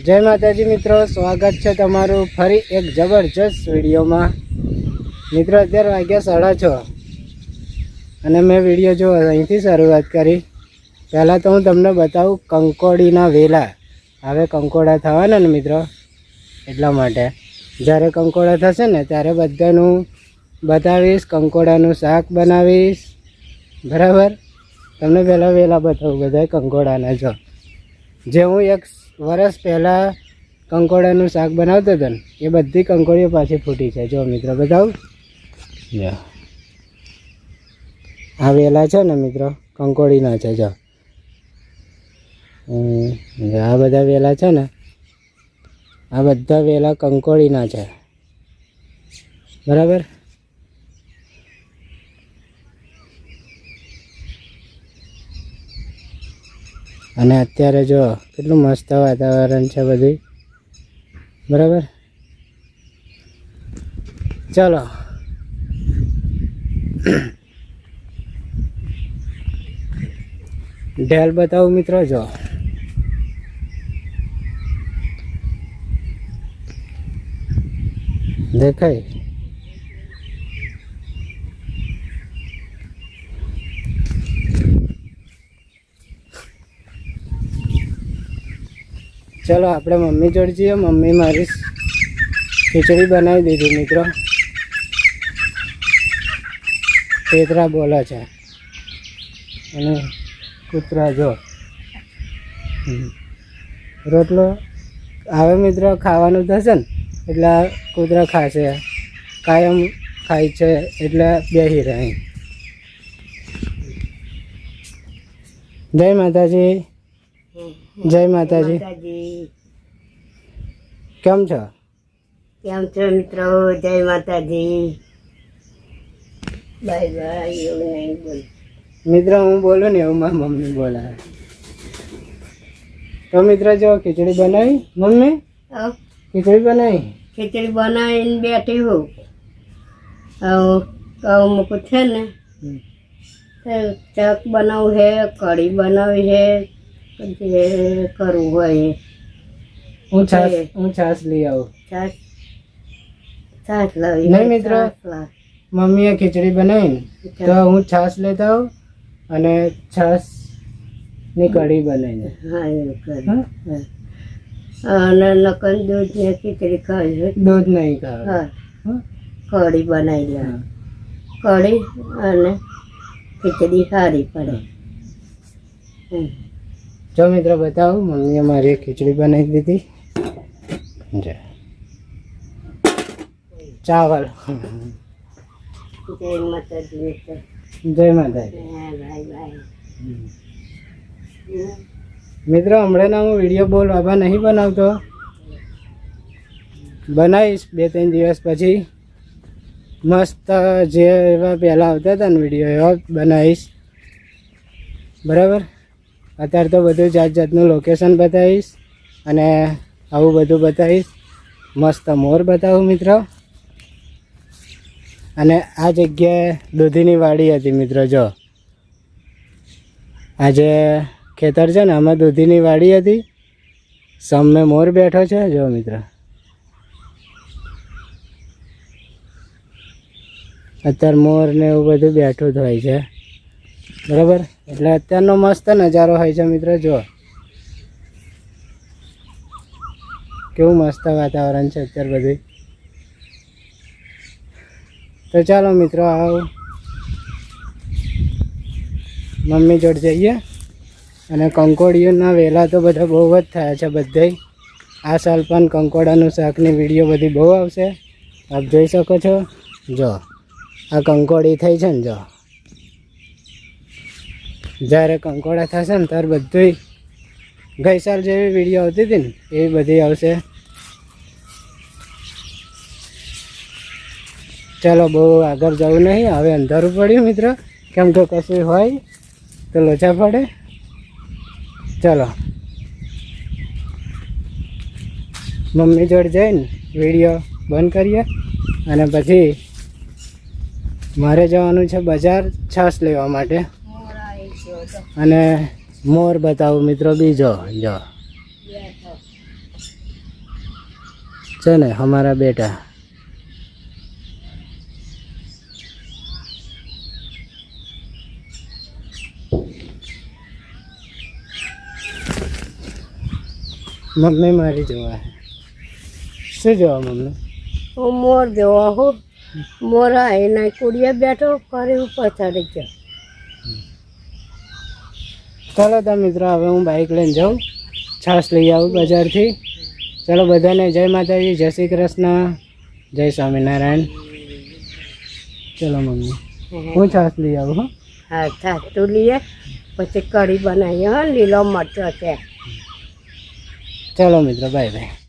જય માતાજી મિત્રો, સ્વાગત છે તમારું ફરી એક જબરજસ્ત વિડીયોમાં। મિત્રો અત્યારે વાગ્યા 6:30 અને મેં વિડીયો જો અહીંથી શરૂઆત કરી। પહેલાં તો હું તમને બતાવું કંકોડીના વેલા। હવે કંકોડા થવાના ને મિત્રો, એટલા માટે જ્યારે કંકોડા થશે ને ત્યારે બધાનું બતાવીશ। કંકોડાનું શાક બનાવીશ, બરાબર। તમને પહેલાં વેલા બતાવું બધા કંકોડાના। જો જે હું 1 વર્ષ પહેલાં કંકોડાનું શાક બનાવતો હતો ને એ બધી કંકોડીઓ પાછી ફૂટી છે। જો મિત્રો બતાવું, આ વેલા છે ને મિત્રો કંકોડીના છે। જો આ બધા વેલા છે ને, આ બધા વેલા કંકોડીના છે, બરાબર। અને અત્યારે જો કેટલું મસ્ત વાતાવરણ છે બધું, બરાબર। ચાલો ઢેલ બતાવું મિત્રો। જો દેખાય, ચલો આપણે મમ્મી જોડે જઈએ। મમ્મી મારી ખીચડી બનાવી દીધી મિત્રો। પેતરા બોલે છે અને કૂતરા જો રોટલો હવે મિત્રો ખાવાનું થશે ને એટલે કૂતરા ખાશે, કાયમ ખાય છે એટલે બેસી રહે। જય માતાજી, જય માતાજી। કેમ છો? કેમ છો મિત્રો? જય માતાજી। Bye bye. એવું નહીં બોલ મિત્રો, હું બોલું ને એવું મારી મમ્મી બોલાવે। તો મિત્રો જો ખીચડી બનાવી મમ્મી, ખીચડી બનાવી, ખીચડી બનાવીને બેઠી હું। કહું મૂકું છે ને, શાક બનાવવું છે, કઢી બનાવી છે, જે કરવું હોય। હું છાશ લઈ આવું। છાશ લાવી નહીં મિત્રો, મમ્મીએ ખીચડી બનાવી તો હું છાશ લેતા આવું અને છાશ ની કઢી બનાવીને। હા એવું કર। અને નકન દૂધ ને ખીચડી ખાવી, દૂધ નહીં ખાવ। હા, કઢી બનાવી લે। કઢી અને ખીચડી સારી પડે। જો મિત્રો બતાવું, મમ્મીએ મારી ખીચડી બનાવી દીધી। ચાવલ। જય માતાજી। જય માતાજી। Bye bye. મિત્રો હમણાં હું વિડીયો બોલ બાબા નહીં બનાવતો, બનાવીશ 2-3 દિવસ પછી। મસ્ત જે એવા પહેલાં આવતા હતા ને વિડીયો એવા બનાવીશ, બરાબર। અત્યારે તો બધું જાત જાતનું લોકેશન બતાવીશ અને આવું બધું બતાવીશ। મસ્ત મોર બતાવું મિત્રો। અને આ જગ્યાએ દૂધીની વાડી હતી મિત્રો। જો આજે ખેતર છે ને, આમાં દૂધીની વાડી હતી, સામે મોર બેઠો છે। જો મિત્રો અત્યારે મોર ને એવું બધું બેઠું જ હોય છે, બરાબર। એટલે અત્યારનો મસ્ત નજારો હોય છે મિત્રો। જો કેવું મસ્ત વાતાવરણ છે અત્યારે બધું। તો ચાલો મિત્રો આવો મમ્મી જોડે જઈએ। અને કંકોડીઓના વેલા તો બધા બહુ જ થયા છે બધાય। આ સાલ પણ કંકોડાનું શાકની વિડીયો બધી બહુ આવશે, આપ જોઈ શકો છો। જો આ કંકોડી થઈ છે ને, જો જ્યારે કંકોડા થશે ને ત્યારે બધું ગઈ સાલ જેવી વિડીયો આવતી હતી ને એવી બધી આવશે। ચાલો બહુ આગળ જવું નહીં, હવે અંધારું પડ્યું મિત્રો, કેમ કે કશું હોય તો લોચા પડે। ચાલો મમ્મી જોડે જઈને વિડીયો બંધ કરીએ અને પછી મારે જવાનું છે બજાર છાશ લેવા માટે। અને મોર બતાવું મિત્રો બીજો। જો છે ને हमारा बेटा મમ્મી મારી જોવા શું જોવા મમ્મી? હું મોર જોવા હું મોર એના કુડીએ બેઠો ફરી ઉપર ચડી ગયો. ચાલો તો મિત્રો હવે હું બાઇક લઈને જાઉં, છાશ લઈ આવું બજારથી. ચાલો બધાને જય માતાજી, જય શ્રી કૃષ્ણ, જય સ્વામિનારાયણ. ચલો મમ્મી હું છાશ લઈ આવું. હા હા છાતું લઈએ પછી કઢી બનાવીએ. હા લીલો મરચો છે. ચાલો મિત્રો બાય બાય.